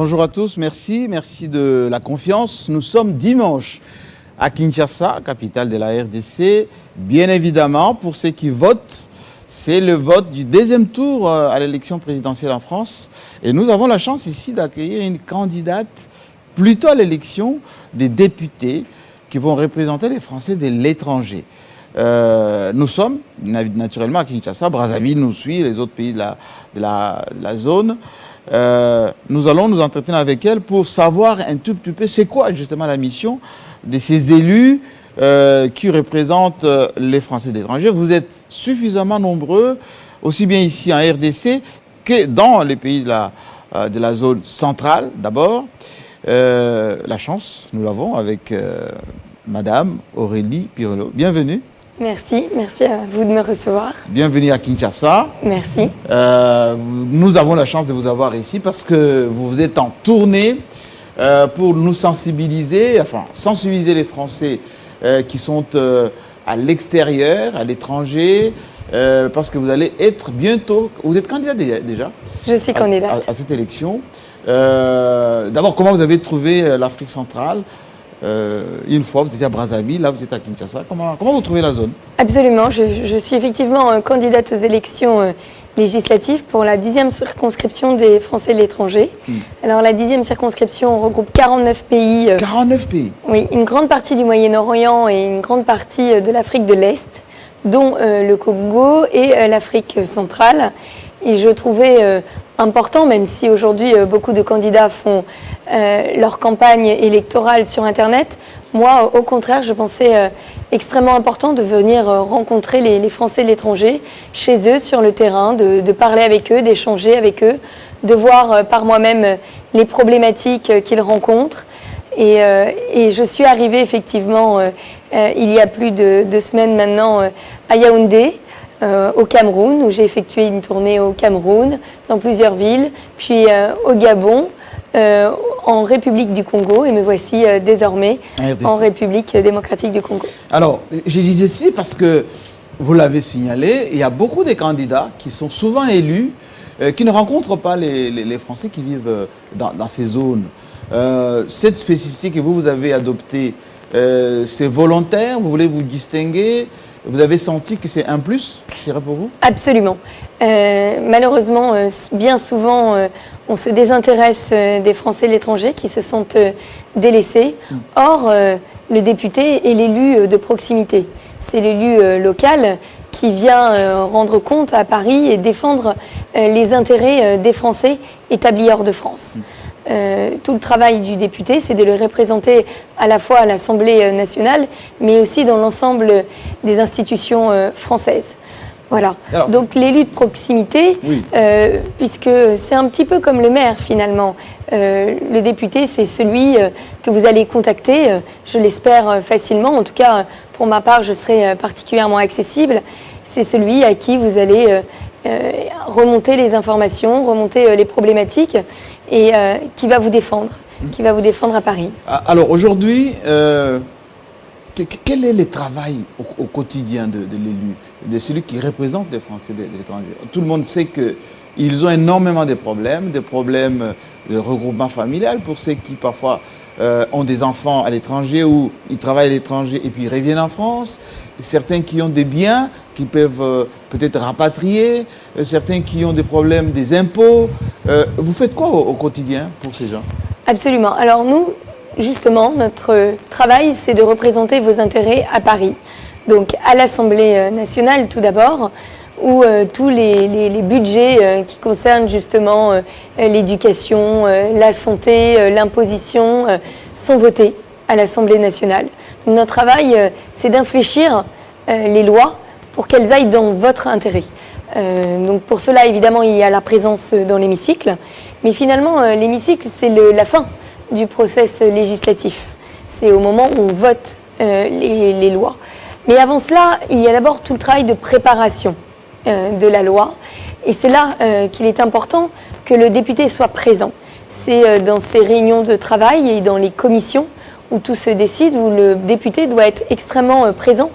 Bonjour à tous, merci de la confiance. Nous sommes dimanche à Kinshasa, capitale de la RDC. Bien évidemment, pour ceux qui votent, c'est le vote du deuxième tour à l'élection présidentielle en France. Et nous avons la chance ici d'accueillir une candidate plutôt à l'élection des députés qui vont représenter les Français de l'étranger. Nous sommes naturellement à Kinshasa, Brazzaville nous suit, les autres pays de la zone. Nous allons nous entretenir avec elle pour savoir un tout petit peu c'est quoi justement la mission de ces élus qui représentent les Français de l'étranger. Vous êtes suffisamment nombreux, aussi bien ici en RDC que dans les pays de la zone centrale d'abord. La chance, nous l'avons avec Madame Aurélie Pirolo. Bienvenue. Merci à vous de me recevoir. Bienvenue à Kinshasa. Merci. Nous avons la chance de vous avoir ici parce que vous êtes en tournée pour nous sensibiliser les Français qui sont à l'extérieur, à l'étranger, parce que vous allez être bientôt... Vous êtes candidat déjà. Je suis candidate. À cette élection. D'abord, comment vous avez trouvé l'Afrique centrale ? Une fois, vous étiez à Brazzaville, là vous êtes à Kinshasa. Comment vous trouvez la zone? Absolument, je suis effectivement candidate aux élections législatives pour la 10e circonscription des Français de l'étranger. Alors la 10e circonscription regroupe 49 pays. 49 pays? Oui, une grande partie du Moyen-Orient et une grande partie de l'Afrique de l'Est, dont le Congo et l'Afrique centrale. Et je trouvais important, même si aujourd'hui beaucoup de candidats font leur campagne électorale sur Internet, moi au contraire je pensais extrêmement important de venir rencontrer les Français de l'étranger chez eux sur le terrain, de parler avec eux, d'échanger avec eux, de voir par moi-même les problématiques qu'ils rencontrent. Et je suis arrivée effectivement il y a plus de 2 semaines maintenant à Yaoundé, au Cameroun, où j'ai effectué une tournée au Cameroun, dans plusieurs villes, puis au Gabon, en République du Congo, et me voici désormais en République démocratique du Congo. Alors, je disais ceci parce que, vous l'avez signalé, il y a beaucoup de candidats qui sont souvent élus, qui ne rencontrent pas les Français qui vivent dans ces zones. Cette spécificité que vous avez adoptée, c'est volontaire, vous voulez vous distinguer? Vous avez senti que c'est un plus qui serait pour vous? Absolument. Malheureusement, bien souvent, on se désintéresse des Français de l'étranger qui se sentent délaissés. Or, le député est l'élu de proximité. C'est l'élu local qui vient rendre compte à Paris et défendre les intérêts des Français établis hors de France. Tout le travail du député, c'est de le représenter à la fois à l'Assemblée nationale, mais aussi dans l'ensemble des institutions françaises. Voilà. Alors, donc l'élu de proximité, oui. Puisque c'est un petit peu comme le maire finalement. Le député, c'est celui que vous allez contacter, je l'espère facilement. En tout cas, pour ma part, je serai particulièrement accessible. C'est celui à qui vous allez remonter les informations, remonter les problématiques et qui va vous défendre à Paris. Alors aujourd'hui, quel est le travail au quotidien de l'élu, de celui qui représente les Français de l'étranger? Tout le monde sait qu'ils ont énormément de problèmes de regroupement familial pour ceux qui parfois ont des enfants à l'étranger ou ils travaillent à l'étranger et puis ils reviennent en France. Certains qui ont des biens qui peuvent peut-être rapatrier, certains qui ont des problèmes des impôts. Vous faites quoi au quotidien pour ces gens? Absolument. Alors nous, justement, notre travail, c'est de représenter vos intérêts à Paris. Donc à l'Assemblée nationale tout d'abord, où tous les budgets qui concernent justement l'éducation, la santé, l'imposition sont votés à l'Assemblée nationale. Donc, notre travail, c'est d'infléchir les lois pour qu'elles aillent dans votre intérêt. Donc pour cela, évidemment, il y a la présence dans l'hémicycle, mais finalement, l'hémicycle, c'est la fin du process législatif. C'est au moment où on vote les lois. Mais avant cela, il y a d'abord tout le travail de préparation de la loi. Et c'est là qu'il est important que le député soit présent. C'est dans ces réunions de travail et dans les commissions où tout se décide, où le député doit être extrêmement présent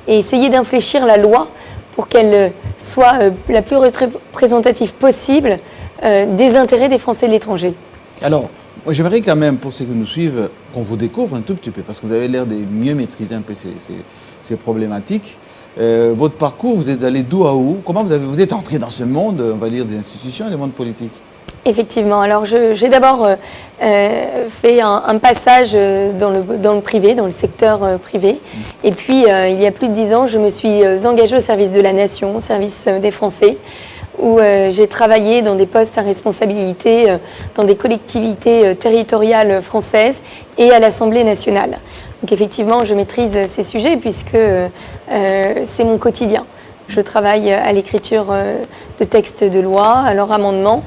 et essayer d'infléchir la loi pour qu'elle soit la plus représentative possible des intérêts des Français de l'étranger. Alors, moi, j'aimerais quand même, pour ceux qui nous suivent, qu'on vous découvre un tout petit peu, parce que vous avez l'air de mieux maîtriser un peu ces problématiques. Votre parcours, vous êtes allé d'où à où? Comment vous êtes entré dans ce monde, on va dire, des institutions et du monde politique? Effectivement. Alors, j'ai d'abord fait un passage dans le privé, dans le secteur privé. Et puis, il y a plus de 10 ans, je me suis engagée au service de la nation, au service des Français, où j'ai travaillé dans des postes à responsabilité dans des collectivités territoriales françaises et à l'Assemblée nationale. Donc effectivement, je maîtrise ces sujets puisque c'est mon quotidien. Je travaille à l'écriture de textes de loi, à leur amendement,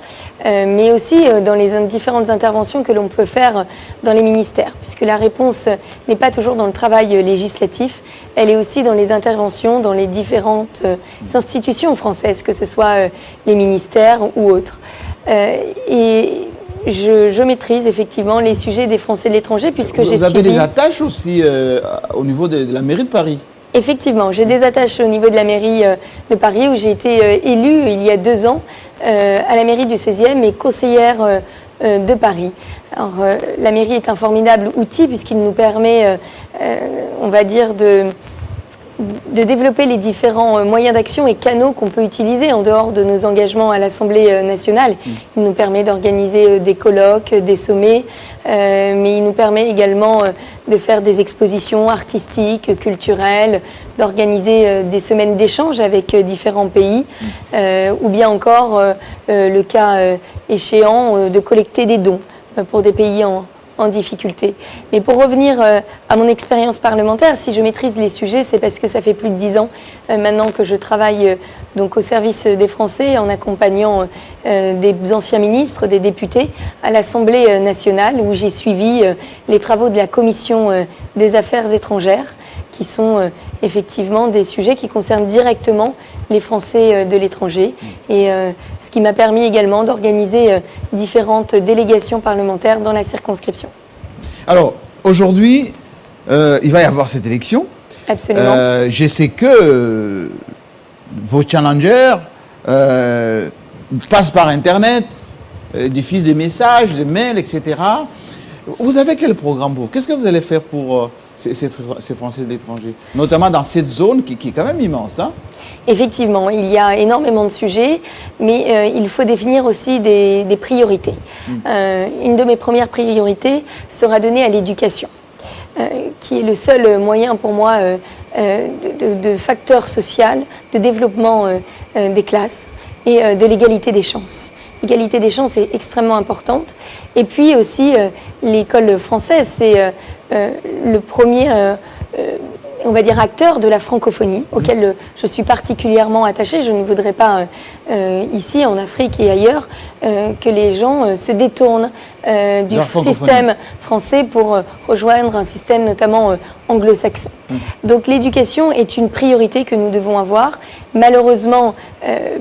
mais aussi dans les différentes interventions que l'on peut faire dans les ministères, puisque la réponse n'est pas toujours dans le travail législatif, elle est aussi dans les interventions dans les différentes institutions françaises, que ce soit les ministères ou autres. Et je maîtrise effectivement les sujets des Français de l'étranger, puisque j'ai suivi... Vous avez des attaches aussi au niveau de la mairie de Paris? Effectivement, j'ai des attaches au niveau de la mairie de Paris où j'ai été élue il y a 2 ans à la mairie du 16e et conseillère de Paris. Alors, la mairie est un formidable outil puisqu'il nous permet, on va dire, de développer les différents moyens d'action et canaux qu'on peut utiliser en dehors de nos engagements à l'Assemblée nationale. Il nous permet d'organiser des colloques, des sommets, mais il nous permet également de faire des expositions artistiques, culturelles, d'organiser des semaines d'échange avec différents pays, ou bien encore, le cas échéant, de collecter des dons pour des pays en difficulté. Mais pour revenir à mon expérience parlementaire, si je maîtrise les sujets, c'est parce que ça fait plus de 10 ans maintenant que je travaille donc au service des Français en accompagnant des anciens ministres, des députés à l'Assemblée nationale où j'ai suivi les travaux de la Commission des affaires étrangères qui sont effectivement des sujets qui concernent directement les Français de l'étranger et ce qui m'a permis également d'organiser différentes délégations parlementaires dans la circonscription. Alors, aujourd'hui, il va y avoir cette élection. Absolument. Je sais que vos challengers passent par Internet, diffusent des messages, des mails, etc. Vous avez quel programme pour vous? Qu'est-ce que vous allez faire pour ces Français de l'étranger, notamment dans cette zone qui est quand même immense, hein? Effectivement, il y a énormément de sujets, mais il faut définir aussi des priorités. Une de mes premières priorités sera donnée à l'éducation, qui est le seul moyen pour moi de facteur social, de développement des classes et de l'égalité des chances. L'égalité des chances est extrêmement importante. Et puis aussi, l'école française, c'est le premier, on va dire, acteur de la francophonie, auquel je suis particulièrement attachée. Je ne voudrais pas, ici, en Afrique et ailleurs, que les gens se détournent du système français pour rejoindre un système notamment anglo-saxon. Donc l'éducation est une priorité que nous devons avoir. Malheureusement,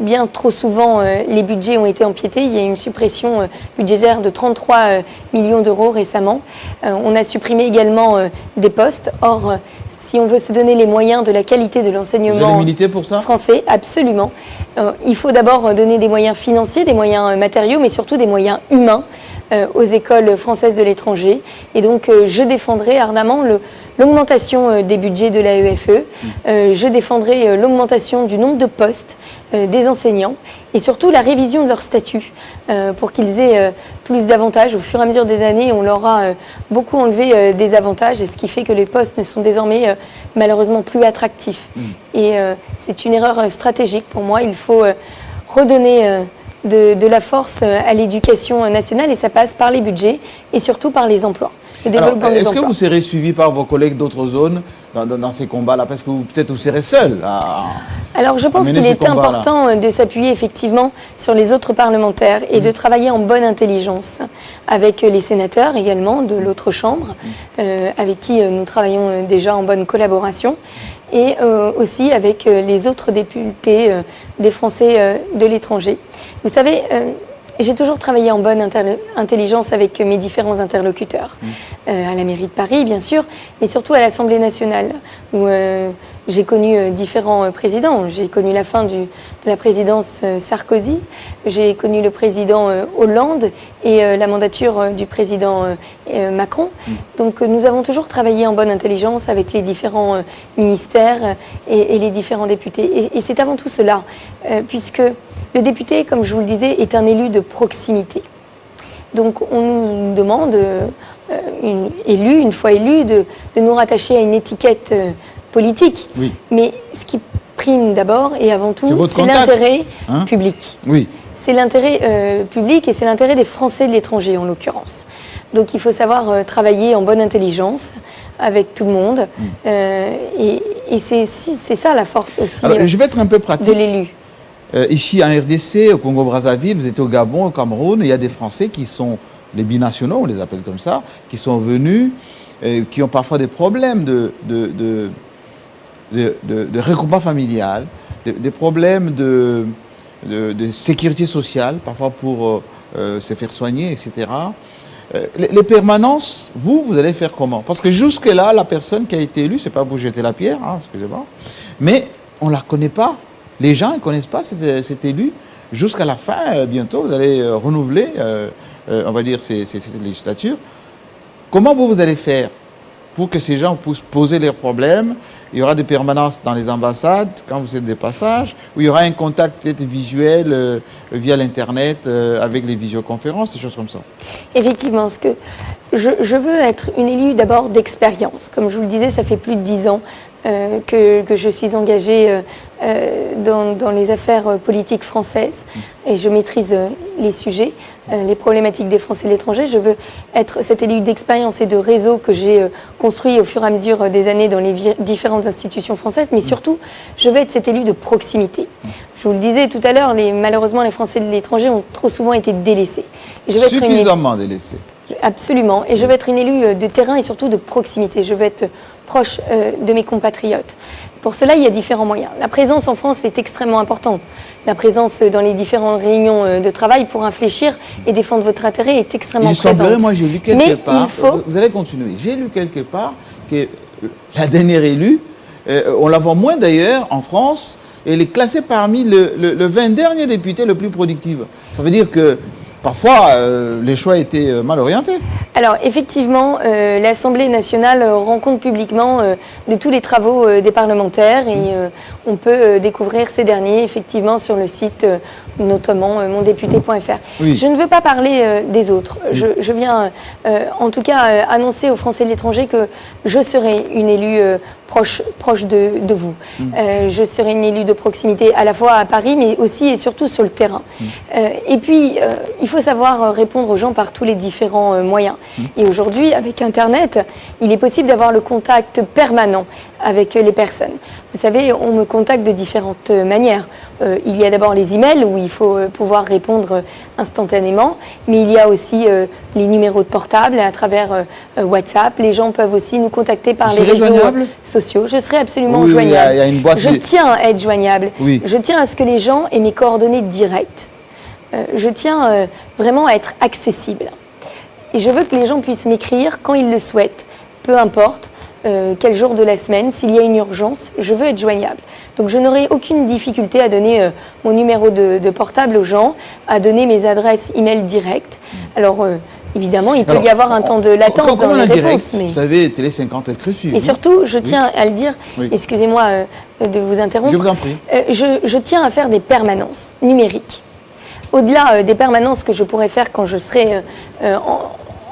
bien trop souvent, les budgets ont été empiétés. Il y a eu une suppression budgétaire de 33 millions d'euros récemment. On a supprimé également des postes. Or, si on veut se donner les moyens de la qualité de l'enseignement français, absolument. Il faut d'abord donner des moyens financiers, des moyens matériaux, mais surtout des moyens humains aux écoles françaises de l'étranger. Et donc, je défendrai ardemment l'augmentation des budgets de l'AEFE. Je défendrai l'augmentation du nombre de postes des enseignants et surtout la révision de leur statut pour qu'ils aient plus d'avantages. Au fur et à mesure des années, on leur a beaucoup enlevé des avantages, et ce qui fait que les postes ne sont désormais malheureusement plus attractifs. Et c'est une erreur stratégique pour moi. Il faut redonner de la force à l'éducation nationale, et ça passe par les budgets et surtout par les emplois. Est-ce que vous serez suivi par vos collègues d'autres zones dans ces combats-là? Parce que peut-être vous serez seul Alors je pense qu'il est important de s'appuyer effectivement sur les autres parlementaires et de travailler en bonne intelligence avec les sénateurs également de l'autre chambre, avec qui nous travaillons déjà en bonne collaboration, et aussi avec les autres députés des Français de l'étranger. Vous savez, j'ai toujours travaillé en bonne intelligence avec mes différents interlocuteurs, à la mairie de Paris bien sûr, mais surtout à l'Assemblée nationale, où j'ai connu différents présidents. J'ai connu la fin de la présidence Sarkozy, j'ai connu le président Hollande et la mandature du président Macron. Donc nous avons toujours travaillé en bonne intelligence avec les différents ministères et les différents députés. Et c'est avant tout cela, puisque le député, comme je vous le disais, est un élu de proximité. Donc on nous demande, une fois élu, de nous rattacher à une étiquette politique. Oui. Mais ce qui prime d'abord et avant tout, c'est l'intérêt public. Oui. C'est l'intérêt public et c'est l'intérêt des Français de l'étranger en l'occurrence. Donc il faut savoir travailler en bonne intelligence avec tout le monde. Et c'est ça la force aussi. Alors, je vais être un peu pratique. De l'élu. Ici en RDC, au Congo-Brazzaville, vous êtes au Gabon, au Cameroun, il y a des Français qui sont les binationaux, on les appelle comme ça, qui sont venus, qui ont parfois des problèmes de regroupement familial, des problèmes de sécurité sociale, parfois pour se faire soigner, etc. Les permanences, vous allez faire comment? Parce que jusque-là, la personne qui a été élue, c'est pas pour jeter la pierre, hein, excusez-moi, mais on ne la connaît pas. Les gens ne connaissent pas cet élu. Jusqu'à la fin, bientôt, vous allez renouveler, on va dire, cette législature. Comment vous allez faire pour que ces gens puissent poser leurs problèmes? Il y aura des permanences dans les ambassades, quand vous êtes des passages, où il y aura un contact peut-être visuel via l'Internet, avec les visioconférences, des choses comme ça. Effectivement, ce que je veux être une élue d'abord d'expérience. Comme je vous le disais, ça fait plus de 10 ans que je suis engagée dans les affaires politiques françaises et je maîtrise les sujets, les problématiques des Français de l'étranger. Je veux être cette élue d'expérience et de réseau que j'ai construit au fur et à mesure des années dans les différentes institutions françaises, mais surtout, je veux être cette élue de proximité. Je vous le disais tout à l'heure, malheureusement, les Français de l'étranger ont trop souvent été délaissés. Et je veux suffisamment délaissés. Absolument. Et je veux être une élue de terrain et surtout de proximité. Je veux être proche de mes compatriotes. Pour cela, il y a différents moyens. La présence en France est extrêmement importante. La présence dans les différentes réunions de travail pour infléchir et défendre votre intérêt est extrêmement présente. Il semblerait, moi j'ai lu quelque part, vous allez continuer, j'ai lu quelque part que la dernière élue, on la voit moins d'ailleurs en France, elle est classée parmi le 20 derniers députés le plus productif. Ça veut dire que parfois, les choix étaient mal orientés. Alors, effectivement, l'Assemblée nationale rend compte publiquement de tous les travaux des parlementaires et on peut découvrir ces derniers, effectivement, sur le site, notamment mondéputé.fr. Oui. Je ne veux pas parler des autres. Oui. Je viens, en tout cas, annoncer aux Français de l'étranger que je serai une élue proche de vous. Je serai une élue de proximité à la fois à Paris, mais aussi et surtout sur le terrain. Et puis, il faut savoir répondre aux gens par tous les différents moyens. Et aujourd'hui, avec Internet, il est possible d'avoir le contact permanent avec les personnes. Vous savez, on me contacte de différentes manières. Il y a d'abord les emails où il faut pouvoir répondre instantanément, mais il y a aussi les numéros de portable à travers WhatsApp. Les gens peuvent aussi nous contacter par les réseaux sociaux. Je serai absolument joignable. Il y a une boîte je tiens à être joignable. Oui. Je tiens à ce que les gens aient mes coordonnées directes. Je tiens vraiment à être accessible. Et je veux que les gens puissent m'écrire quand ils le souhaitent, peu importe quel jour de la semaine, s'il y a une urgence, je veux être joignable. Donc je n'aurai aucune difficulté à donner mon numéro de portable aux gens, à donner mes adresses email directes. Alors évidemment, il peut y avoir un temps de latence dans les réponses. Mais... Vous savez, Télé 50 est très suivi. Et surtout, je tiens à le dire, excusez-moi de vous interrompre. Je vous en prie. Je tiens à faire des permanences numériques. Au-delà des permanences que je pourrais faire quand je serai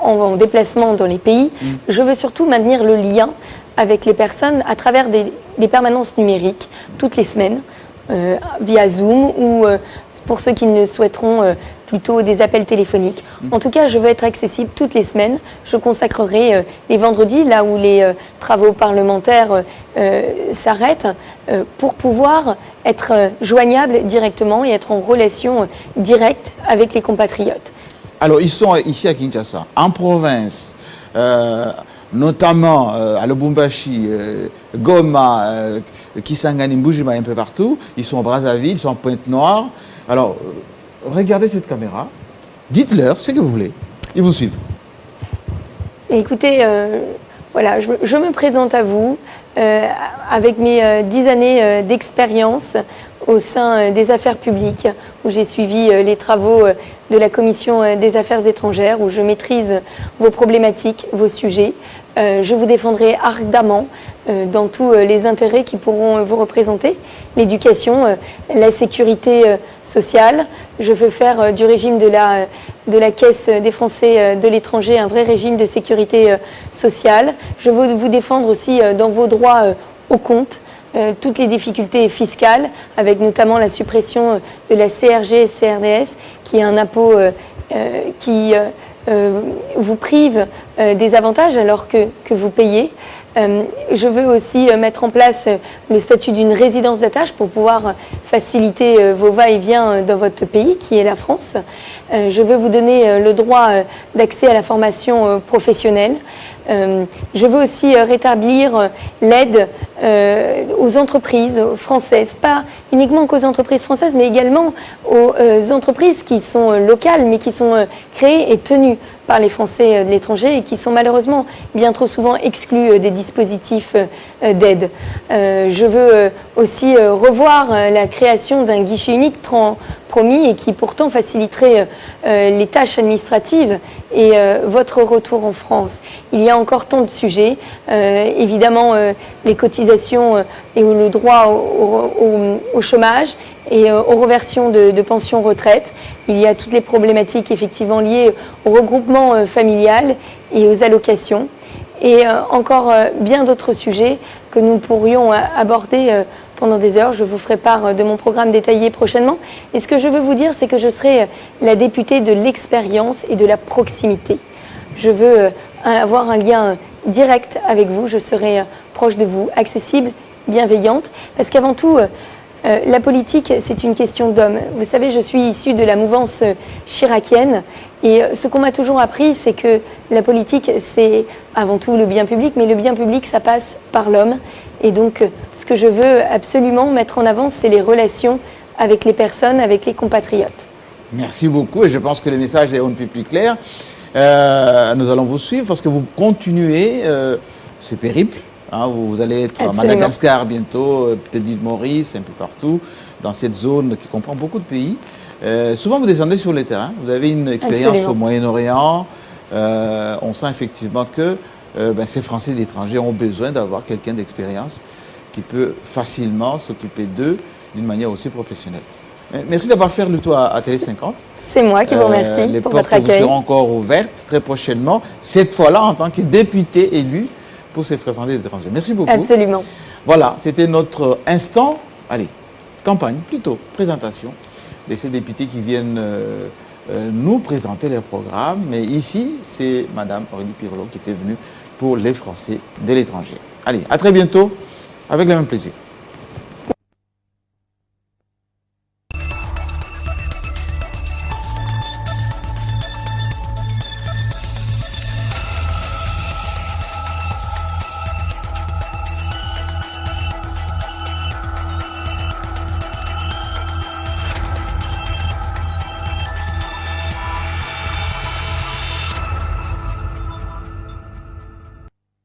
en déplacement dans les pays, je veux surtout maintenir le lien avec les personnes à travers des permanences numériques toutes les semaines, via Zoom ou pour ceux qui ne souhaiteront plutôt des appels téléphoniques. En tout cas, je veux être accessible toutes les semaines. Je consacrerai les vendredis, là où les travaux parlementaires s'arrêtent, pour pouvoir être joignable directement et être en relation directe avec les compatriotes. Alors, ils sont ici à Kinshasa, en province, notamment à Lubumbashi, Goma, Kisangani, Mbujima, un peu partout. Ils sont à Brazzaville, ils sont en Pointe-Noire. Alors, regardez cette caméra, dites-leur ce que vous voulez, ils vous suivent. Écoutez, voilà, je me présente à vous. avec mes 10 années d'expérience au sein des affaires publiques, où j'ai suivi les travaux de la Commission des affaires étrangères, où je maîtrise vos problématiques, vos sujets. Je vous défendrai ardemment dans tous les intérêts qui pourront vous représenter. L'éducation, la sécurité sociale. Je veux faire du régime de la Caisse des Français de l'étranger un vrai régime de sécurité sociale. Je veux vous défendre aussi dans vos droits au compte. Toutes les difficultés fiscales, avec notamment la suppression de la CRG-CRDS, qui est un impôt qui vous prive des avantages alors que vous payez. Je veux aussi mettre en place le statut d'une résidence d'attache pour pouvoir faciliter vos va-et-vient dans votre pays, qui est la France. Je veux vous donner le droit d'accès à la formation professionnelle. Je veux aussi rétablir l'aide aux entreprises françaises, pas uniquement qu'aux entreprises françaises, mais également aux entreprises qui sont locales, mais qui sont créées et tenues par les Français de l'étranger et qui sont malheureusement bien trop souvent exclus des dispositifs d'aide. Je veux aussi revoir la création d'un guichet unique promis et qui pourtant faciliterait les tâches administratives et votre retour en France. Il y a encore tant de sujets, évidemment les cotisations et le droit au chômage et aux reversions de pensions retraite. Il y a toutes les problématiques effectivement liées au regroupement familial et aux allocations. Et encore bien d'autres sujets que nous pourrions aborder pendant des heures. Je vous ferai part de mon programme détaillé prochainement. Et ce que je veux vous dire, c'est que je serai la députée de l'expérience et de la proximité. Je veux avoir un lien direct avec vous. Je serai proche de vous, accessible, bienveillante. Parce qu'avant tout, la politique, c'est une question d'hommes. Vous savez, je suis issue de la mouvance chiracienne et ce qu'on m'a toujours appris, c'est que la politique, c'est avant tout le bien public, mais le bien public, ça passe par l'homme. Et donc, ce que je veux absolument mettre en avant, c'est les relations avec les personnes, avec les compatriotes. Merci beaucoup et je pense que le message est un peu plus clair. Nous allons vous suivre parce que vous continuez ces périples. Hein, vous allez être Absolument. à Madagascar bientôt, peut-être l'île Maurice, un peu partout, dans cette zone qui comprend beaucoup de pays. Souvent, vous descendez sur le terrain. Vous avez une expérience Absolument. au Moyen-Orient. On sent effectivement que ces Français d'étrangers ont besoin d'avoir quelqu'un d'expérience qui peut facilement s'occuper d'eux d'une manière aussi professionnelle. Merci d'avoir fait le tour à Télé 50. C'est moi qui vous remercie les pour portes votre accueil. vous seront encore ouvertes très prochainement, cette fois-là en tant que député élu pour ces Français d'étrangers. Merci beaucoup. Absolument. Voilà, c'était notre instant, allez, campagne, plutôt, présentation de ces députés qui viennent nous présenter leur programme. Mais ici, c'est Madame Aurélie Pirlo qui était venue pour les Français de l'étranger. Allez, à très bientôt, avec le même plaisir.